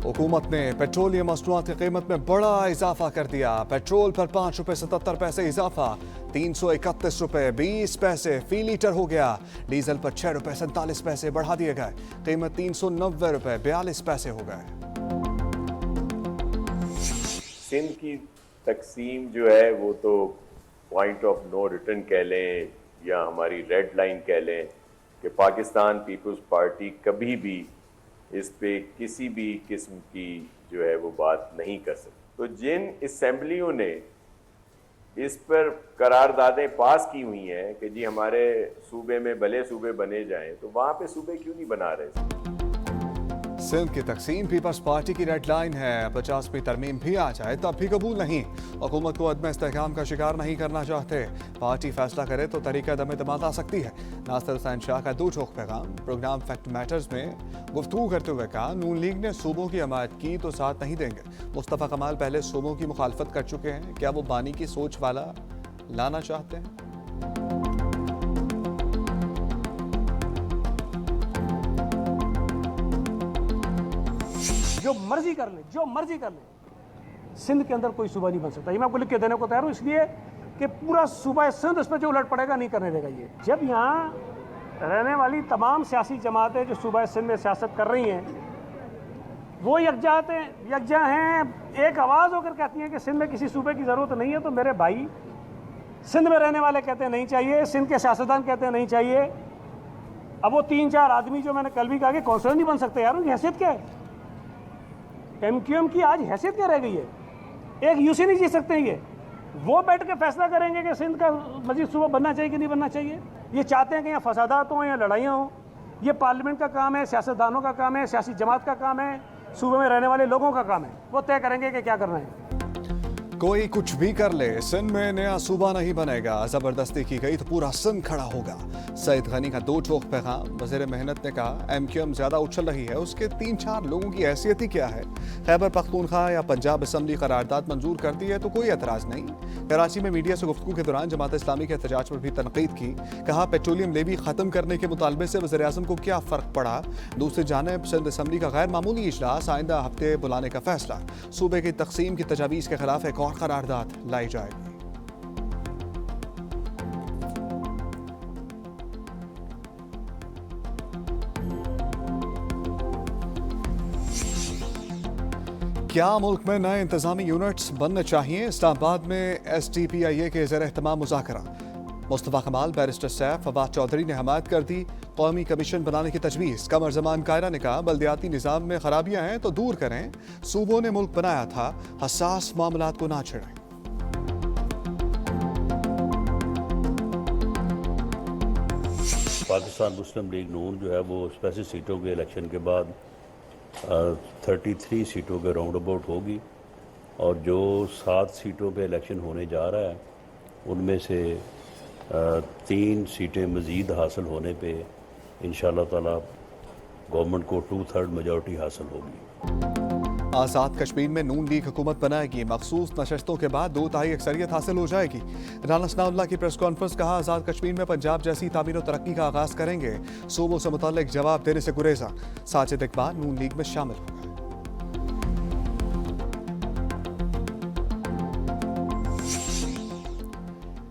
हुकूमत ने पेट्रोलियम मसनूआत की कीमत में बड़ा इजाफा कर दिया। पेट्रोल पर 5 रुपये 77 पैसे इजाफा, 331 रुपये 20 पैसे फी लीटर हो गया। डीजल पर 6 रुपये 47 पैसे बढ़ा दिए गए, कीमत 390 रुपये 42 पैसे हो गए। सिंध की तकसीम जो है वो तो पॉइंट ऑफ नो रिटर्न कह लें या हमारी रेड लाइन कह लें कि पाकिस्तान पीपल्स पार्टी कभी भी इस पे किसी भी किस्म की जो है वो बात नहीं कर सकती। तो जिन असेंबलियों ने इस पर करारदादें पास की हुई हैं कि जी हमारे सूबे में भले सूबे बने जाएं, तो वहाँ पे सूबे क्यों नहीं बना रहे? सिंध की तकसीम पीपल्स पार्टी की रेड लाइन है। 50वीं तरमीम भी आ जाए तब भी कबूल नहीं। हुकूमत को अदम इस्तेहकाम का शिकार नहीं करना चाहते। पार्टी फैसला करे तो तरीका दम दमात आ सकती है। नासिर हुसैन शाह का दो टोक पैगाम। प्रोग्राम फैक्ट मैटर्स में गुफ्तगू करते हुए कहा, नून लीग ने सूबों की हमायत की तो साथ नहीं देंगे। मुस्तफ़ा कमाल पहले सूबों की मुखालफत कर चुके हैं, क्या वो बानी की सोच वाला लाना चाहते हैं? जो मर्जी कर ले, सिंध के अंदर कोई सूबा नहीं बन सकता। ये मैं आपको लिख के देने को तैयार हूँ, इसलिए कि पूरा सूबा सिंध इस पर जो उलट पड़ेगा नहीं करने देगा। ये जब यहाँ रहने वाली तमाम सियासी जमातें जो सूबा सिंध में सियासत कर रही हैं, वो यकजा हैं, एक आवाज़ होकर कहती हैं कि सिंध में किसी सूबे की ज़रूरत नहीं है, तो मेरे भाई सिंध में रहने वाले कहते हैं नहीं चाहिए, सिंध के सियासतदान कहते हैं नहीं चाहिए। अब वो 3-4 आदमी जो मैंने कल भी कहा कि कौंसलर नहीं बन सकते, यार उनकी हैसियत क्या है? एमक्यूएम की आज हैसियत क्या रह गई है? एक यूसी नहीं जी सकते हैं ये। वो बैठ के फैसला करेंगे कि सिंध का मजीद सूबा बनना चाहिए कि नहीं बनना चाहिए। ये चाहते हैं कि यहाँ फसादात हों या लड़ाइयाँ हों। ये पार्लियामेंट का काम है, सियासतदानों का काम है, सियासी जमात का काम है, सूबे में रहने वाले लोगों का काम है। वो तय करेंगे कि क्या करना है। कोई कुछ भी कर ले, सिंध में नया सूबा नहीं बनेगा। जबरदस्ती की गई तो पूरा सिंध खड़ा होगा। सईद गनी का दो टोक पैगाम। वज़ीर मेहनत ने कहा, एमक्यूएम ज्यादा उछल रही है, उसके 3-4 लोगों की हैसियत ही क्या है? खैबर पख्तूनख्वा या पंजाब असम्बली करारदाद मंजूर कर दी है तो कोई एतराज नहीं। कराची में मीडिया से गुफ्तगू के दौरान जमात इस्लामी के एहतजाज पर भी तनकीद की। कहा, पेट्रोलियम लेवी खत्म करने के मुतालबे से वज़ीर आज़म को क्या फ़र्क पड़ा? दूसरी जानिब सिंध असम्बली का गैर मामूली इजलास आइंदा हफ्ते बुलाने का फैसला। सूबे की तकसीम की तजावीज़ के खिलाफ एक और करारदाद लाई जाएगी। क्या मुल्क में नए इंतजामी यूनिट्स बनने चाहिए? इस्लामाबाद में SDPIA के ज़ेर एहतमाम मुज़ाकरा। मुस्तफ़ा कमाल, बैरिस्टर सैफ, फवाद चौधरी ने हमायत कर दी कौमी कमीशन बनाने की तजवीज़। कमर ज़मान कायरा ने कहा, बल्दियाती निज़ाम में खराबियां हैं तो दूर करें। सूबों ने मुल्क बनाया था, हसास मामलात को ना छेड़ें। पाकिस्तान मुस्लिम लीग नून जो है वो स्पेसिफिक सीटों के इलेक्शन के बाद 33 सीटों के राउंड अबाउट होगी, और जो 7 सीटों पे इलेक्शन होने जा रहा है उनमें से 3 सीटें मज़ीद हासिल होने पे इंशाअल्लाह ताला गवर्नमेंट को 2/3 मेजॉरिटी हासिल होगी। आज़ाद कश्मीर में नून लीग हुकूमत बनाएगी। मखसूस नशस्तों के बाद 2/3 अक्सरियत हासिल हो जाएगी। राना सनाउल्लाह की प्रेस कॉन्फ्रेंस। कहा, आज़ाद कश्मीर में पंजाब जैसी तामीर और तरक्की का आगाज़ करेंगे। सूबों से मुताल्लिक जवाब देने से गुरेजा। साजिद इकबाल नून लीग में शामिल हो गए।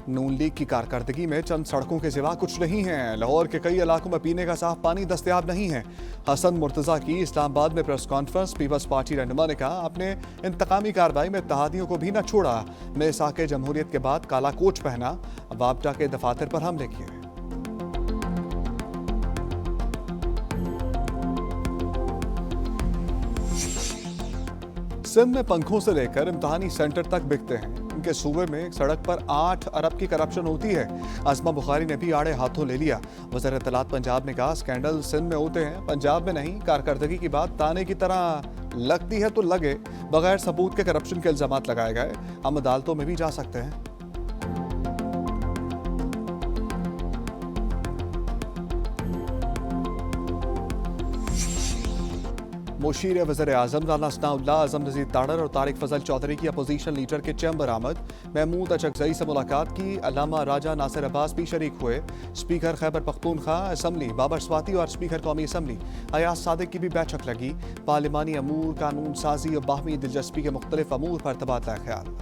नून लीग की कारकर्दगी में चंद सड़कों के सिवा कुछ नहीं है। लाहौर के कई इलाकों में पीने का साफ पानी दस्तयाब नहीं है। हसन मुर्तज़ा की इस्लामाबाद में प्रेस कॉन्फ्रेंस। पीपल्स पार्टी रहनुमा ने कहा, अपने इंतकामी कार्रवाई में इत्तेहादियों को भी न छोड़ा। मेसाके जमहूरियत के बाद काला कोच पहना, वापडा के दफातर पर हमले किए। सिंध में पंखों से लेकर इम्तहानी सेंटर तक बिकते हैं। इनके सूबे में एक सड़क पर 8 अरब की करप्शन होती है। आजमा बुखारी ने भी आड़े हाथों ले लिया। वज़ीर इत्तलात पंजाब ने कहा, स्कैंडल सिंध में होते हैं, पंजाब में नहीं। कारकर्दगी की बात ताने की तरह लगती है तो लगे, बगैर सबूत के करप्शन के इल्जामात लगाए गए। हम अदालतों में भी जा सकते हैं। मुशीर वज़ीर आज़म राना सनाउल्लाह, आज़म नज़ीर ताड़र और तारिक फजल चौधरी की अपोजिशन लीडर के चैम्बर आमद। महमूद अचकजई से मुलाकात की। अल्लामा राजा नासिर अब्बास भी शरीक हुए। स्पीकर खैबर पख्तूनख्वा असम्बली बाबर स्वाति और स्पीकर कौमी असम्बली अयाज सादिक की भी बैठक लगी। पार्लिमानी अमूर, कानून साजी और बाहमी दिलचस्पी के मुख्तलिफ अमूर पर तबादला ख्याल।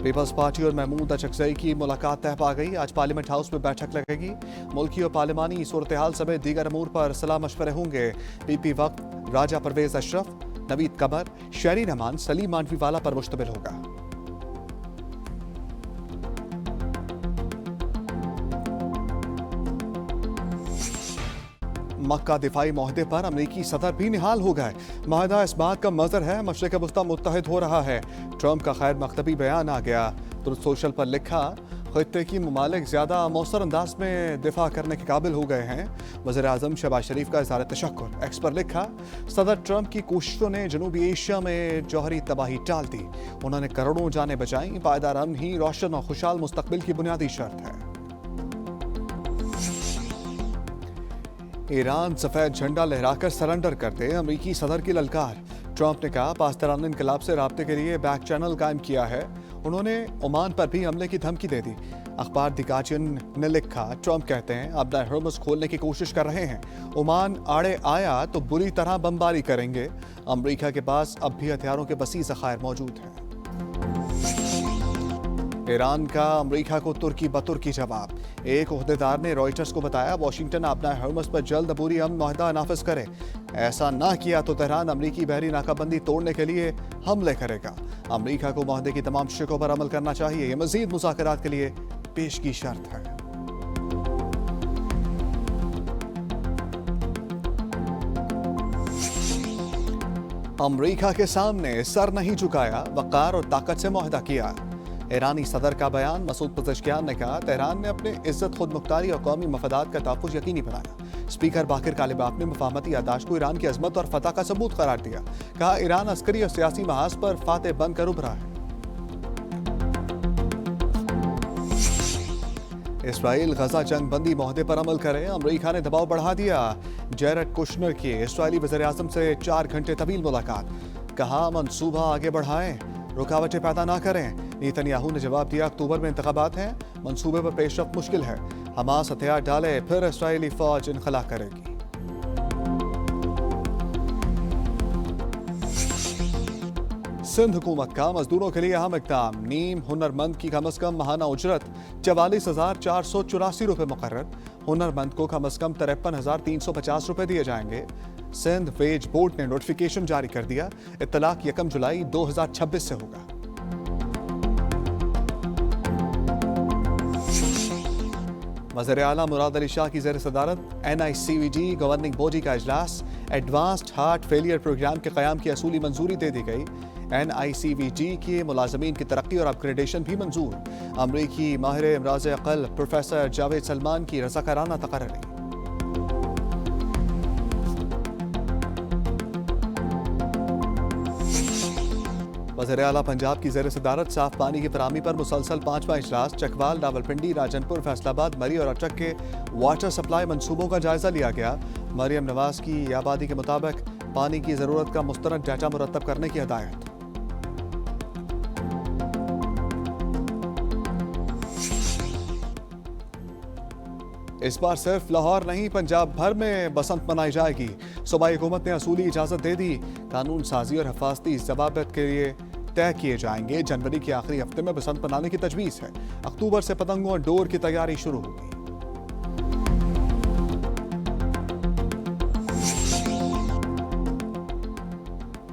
पीपल्स पार्टी और महमूद अचकजई की मुलाकात तय पा गई। आज पार्लियामेंट हाउस में बैठक लगेगी। मुल्की और पार्लिमानी सूरत हाल समेत दीगर अमूर पर सलाह मशवरे होंगे। पीपी वक्त राजा परवेज अशरफ, नवीद कमर, शहरी रहमान, सलीम मांडवीवाला पर मुश्तमिल होगा। मक्का दिफाई माहदे पर अमरीकी सदर भी निहाल हो गए। माहदा इस बात का मजर है मशरिक वस्ता मुत्तहिद हो रहा है। ट्रंप का खैर मकतबी बयान आ गया। ट्रुथ सोशल पर लिखा, खित्ते की ममालिक ज़्यादा मौसर अंदाज में दिफा करने के काबिल हो गए हैं। वज़ीर आज़म शहबाज शरीफ का इज़हार तशक्कुर। एक्स पर लिखा, सदर ट्रंप की कोशिशों ने जनूबी एशिया में जौहरी तबाही टाल दी। उन्होंने करोड़ों जानें बचाईं। पायदार अमन ही रोशन और खुशहाल मुस्तकबिल की बुनियादी शर्त है। ईरान सफेद झंडा लहराकर सरेंडर कर दे, अमरीकी सदर की ललकार। ट्रंप ने कहा, पाकिस्तान इनकलाब से राब्ते के लिए बैक चैनल कायम किया है। उन्होंने ओमान पर भी हमले की धमकी दे दी। अखबार द गार्जियन ने लिखा, ट्रंप कहते हैं अपना हर्मस खोलने की कोशिश कर रहे हैं। ओमान आड़े आया तो बुरी तरह बमबारी करेंगे। अमरीका के पास अब भी हथियारों के वसी ज़खायर मौजूद हैं। ईरान का अमरीका को तुर्की बतुर्की जवाब। एक ओहदेदार ने रॉयटर्स को बताया, वाशिंगटन अपना हर्मस पर जल्द अबूरी अमन मुआहदा नाफिज करे। ऐसा ना किया तो तेहरान अमरीकी बहरी नाकाबंदी तोड़ने के लिए हमले करेगा। अमरीका को मुआहदे की तमाम शिकों पर अमल करना चाहिए। ये मजीद मुज़ाकरात के लिए पेश की शर्त है। अमरीका के सामने सर नहीं झुकाया, वक़ार और ताकत से मुआहदा किया। ईरानी सदर का बयान। मसूद पज़ेश्कियान ने कहा, तेहरान ने अपने इज्जत खुद मुख्तारी और कौमी मफादात का तहफ़्फ़ुज़ यकीनी बनाया। स्पीकर बाकिर कालिबाफ ने मुफाहमती यादाश्त को ईरान की अज़मत और फतह का सबूत करार दिया। कहा, ईरान अस्करी और सियासी महाज पर फातेह बनकर उभरा है। इसराइल गजा जंग बंदी मुआहदे पर अमल करे, अमरीका ने दबाव बढ़ा दिया। जेरेड कुशनर की इसराइली वज़ीर आज़म से 4 घंटे तवील मुलाकात। कहा, मंसूबा आगे बढ़ाएं, रुकावटें पैदा ना करें। नेतन्याहू ने जवाब दिया, अक्टूबर में इंतखाबात हैं, मंसूबे पर पेशरफ्त मुश्किल है। हमास हथियार डाले फिर इसराइली फौज इनखला करेगी। सिंध हुकूमत का मजदूरों के लिए अहम इक़दाम। नीम हुनरमंद की कम अज कम माहाना उजरत 44,484 रुपये मुकर्रर। हुनरमंद को कम अज कम 53,350 रुपये दिए जाएंगे। सिंध वेज बोर्ड ने नोटिफिकेशन जारी कर दिया। इत्तलाक 1 जुलाई 2026 से होगा। वज़ीर आला मुराद अली शाह की ज़ेर सदारत NICVD गवर्निंग बॉडी का इजलास। एडवांस्ड हार्ट फेलियर प्रोग्राम के क़याम की असूली मंजूरी दे दी गई। NICVD के मुलाजमीन की तरक्की और अपग्रेडेशन भी मंजूर। अमरीकी माहिर इमराज़ अक़ल प्रोफेसर जावेद सलमान की रज़ाकाराना तक़र्री। वज़ीर आला पंजाब की ज़ेर सदारत साफ पानी की फराहमी पर मुसलसल 5वां इजलास। चकवाल, रावलपिंडी, राजनपुर, फैसलाबाद, मरी और अटक के वाटर सप्लाई मंसूबों का जायजा लिया गया। मरियम नवाज की आबादी के मुताबिक पानी की ज़रूरत का मुस्तनद डाटा मुरतब करने की हिदायत। इस बार सिर्फ लाहौर नहीं, पंजाब भर में बसंत मनाई जाएगी। सूबाई हुकूमत ने असूली इजाज़त दे दी। कानून साजी और हिफाजती ज़वाबित के लिए तय किए जाएंगे। जनवरी के आखिरी हफ्ते में बसंत मनाने की तजवीज़ है। अक्टूबर से पतंगों और डोर की तैयारी शुरू होगी।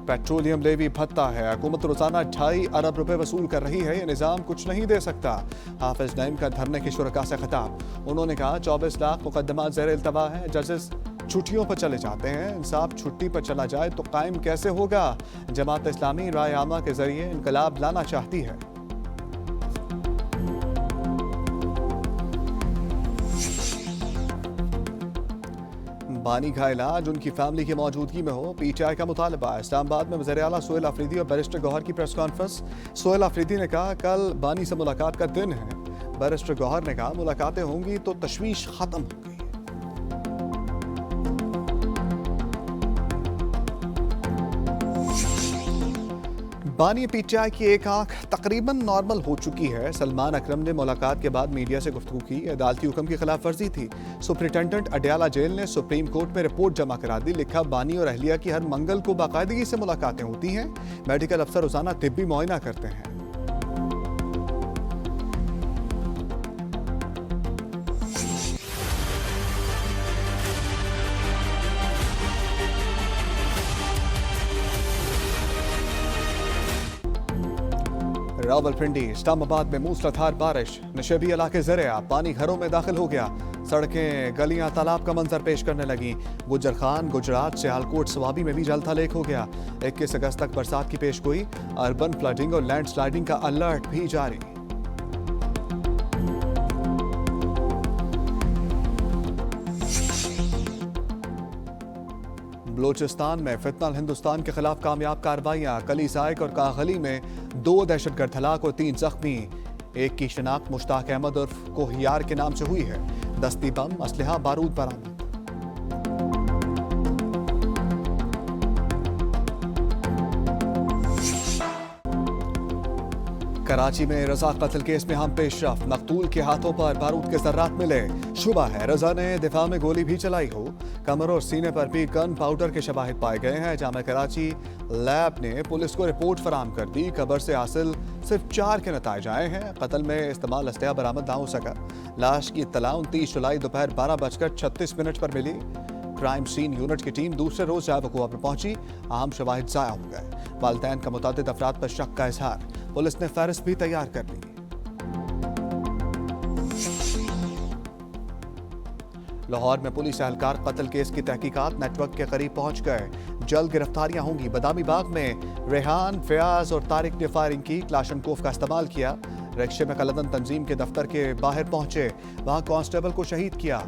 पेट्रोलियम लेवी भत्ता है। हुकूमत रोजाना 2.5 अरब रुपए वसूल कर रही है। ये निज़ाम कुछ नहीं दे सकता। हाफिज नईम का धरने के शुरका से खिताब। उन्होंने कहा, 24 लाख मुकदमात ज़ेर इल्तवा हैं। जजेस छुट्टियों पर चले जाते हैं। इंसाफ छुट्टी पर चला जाए तो कायम कैसे होगा? जमात इस्लामी राय आमा के जरिए इनकलाब लाना चाहती है। बानी का इलाज उनकी फैमिली की मौजूदगी में हो, PTI का मुतालबा। इस्लामाबाद में वज़ीर आला सोहेल अफरीदी और बैरिस्टर गौहर की प्रेस कॉन्फ्रेंस। सोहेल अफरीदी ने कहा, कल बानी से मुलाकात का दिन है। बैरिस्टर गौहर ने कहा मुलाकातें होंगी तो तशवीश खत्म होगी। बानी पीटीआई की एक आंख तकरीबन नॉर्मल हो चुकी है। सलमान अकरम ने मुलाकात के बाद मीडिया से गुफ्तगू की। अदालती हुक्म की खिलाफ वर्जी थी। सुपरिटेंडेंट अडयाला जेल ने सुप्रीम कोर्ट में रिपोर्ट जमा करा दी। लिखा बानी और अहलिया की हर मंगल को बाकायदगी से मुलाकातें होती हैं। मेडिकल अफसर रोजाना तिब्बी मुआयना करते हैं। रावलपिंडी इस्लामाबाद में मूसलाधार बारिश, नशेबी इलाके ज़रिया पानी घरों में दाखिल हो गया। सड़कें गलियां तालाब का मंजर पेश करने लगी। गुजर खान गुजरात सियालकोट स्वाबी में भी जलथा लेक हो गया। 21 अगस्त तक बरसात की पेशगोई। अर्बन फ्लडिंग और लैंडस्लाइडिंग का अलर्ट भी जारी। बलोचिस्तान में फितनल हिंदुस्तान के खिलाफ कामयाब कार्रवाइयां। कली साइक और कागली में 2 दहशतगर्द हलाक और 3 जख्मी। एक की शिनाख्त मुश्ताक अहमद उर्फ कोहियार के नाम से हुई है। दस्ती बम, असलहा, बारूद बरामद। कराची में रजा कत्ल केस में हम पेशरफ। मकतूल के हाथों पर बारूद के जर्रात मिले। शुबा है रजा ने दिफा में गोली भी चलाई हो। कमर और सीने पर भी गन पाउडर के शवाहिद पाए गए हैं। जामा कराची लैब ने पुलिस को रिपोर्ट फराम कर दी। कबर से हासिल सिर्फ 4 के नताइज आए हैं। कत्ल में इस्तेमाल असलहा बरामद ना हो सका। लाश की इत्तला 29 जुलाई दोपहर 12:36 पर मिली। क्राइम सीन यूनिट की टीम दूसरे रोज जाए वकूआ पर पहुंची। अहम शवाहिद जाया हो गए। वालिदैन का मुतअद्दिद अफराद पर शक का इजहार। पुलिस ने फहरिस्त भी तैयार कर ली। लाहौर में पुलिस एहलकार कत्ल केस की तहकीकात नेटवर्क के करीब पहुंच गए। जल्द गिरफ्तारियां होंगी। बदामी बाग में रेहान, फयाज और तारिक ने फायरिंग की। क्लाशनकोफ का इस्तेमाल किया। रिक्शे में कलदन तंजीम के दफ्तर के बाहर पहुंचे। वहां कांस्टेबल को शहीद किया।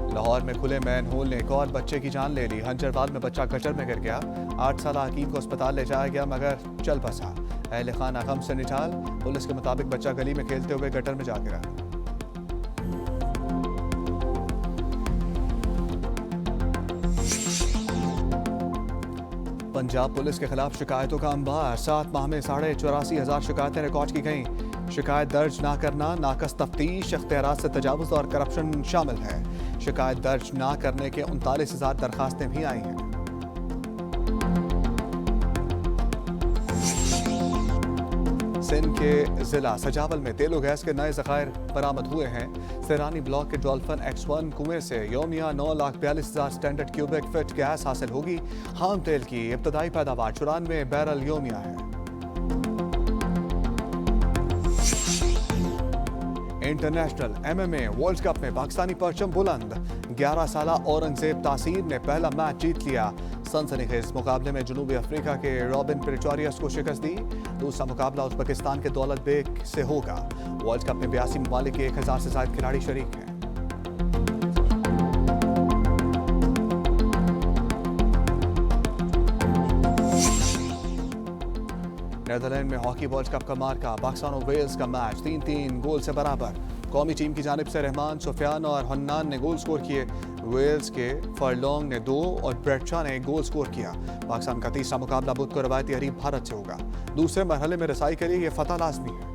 लाहौर में खुले मैन होल ने एक और बच्चे की जान ले ली। हंजरवाल में बच्चा गटर में गिर गया। 8 साल हकीम को अस्पताल ले जाया गया मगर चल बसा। अहले खाना गम से निजाल। पुलिस के मुताबिक बच्चा गली में खेलते हुए गटर में जा गिरा। पंजाब पुलिस के खिलाफ शिकायतों का अंबार। 7 माह में 84,500 शिकायतें रिकॉर्ड की गईं। शिकायत दर्ज ना करना, नाकस तफ्तीश, इख्तियारात से तजावुज और करप्शन शामिल है। शिकायत दर्ज ना करने के 39,000 दरखास्तें भी आई हैं। सिंध के जिला सजावल में तेल और गैस के नए ज़खायर बरामद हुए हैं। सैरानी ब्लॉक के डॉल्फिन X1 कुएं से योमिया 9,42,000 स्टैंडर्ड क्यूबिक फीट गैस हासिल होगी। खाम तेल की इब्तदाई पैदावार 94 बैरल योमिया है। इंटरनेशनल MMA वर्ल्ड कप में पाकिस्तानी परचम बुलंद। 11 साला औरंगजेब तासीर ने पहला मैच जीत लिया। सनसनीखेज मुकाबले में जनूबी अफ्रीका के रॉबिन प्रिटोरियस को शिकस्त दी। दूसरा मुकाबला उज़्बेकिस्तान के दौलत बेग से होगा। वर्ल्ड कप में 82 ममालिक के 1000 से ज्यादा खिलाड़ी शरीक हैं। नीदरलैंड में हॉकी वर्ल्ड कप का मार्का। पाकिस्तान और वेल्स का मैच 3-3 गोल से बराबर। कौमी टीम की जानिब से रहमान, सुफियान और हन्नान ने गोल स्कोर किए। वेल्स के फरलोंग ने 2 और ब्रेडशा ने 1 गोल स्कोर किया। पाकिस्तान का तीसरा मुकाबला बुध को रवायती हरीफ भारत से होगा। दूसरे मरहले में रसाई के लिए यह फतह लाजमी है।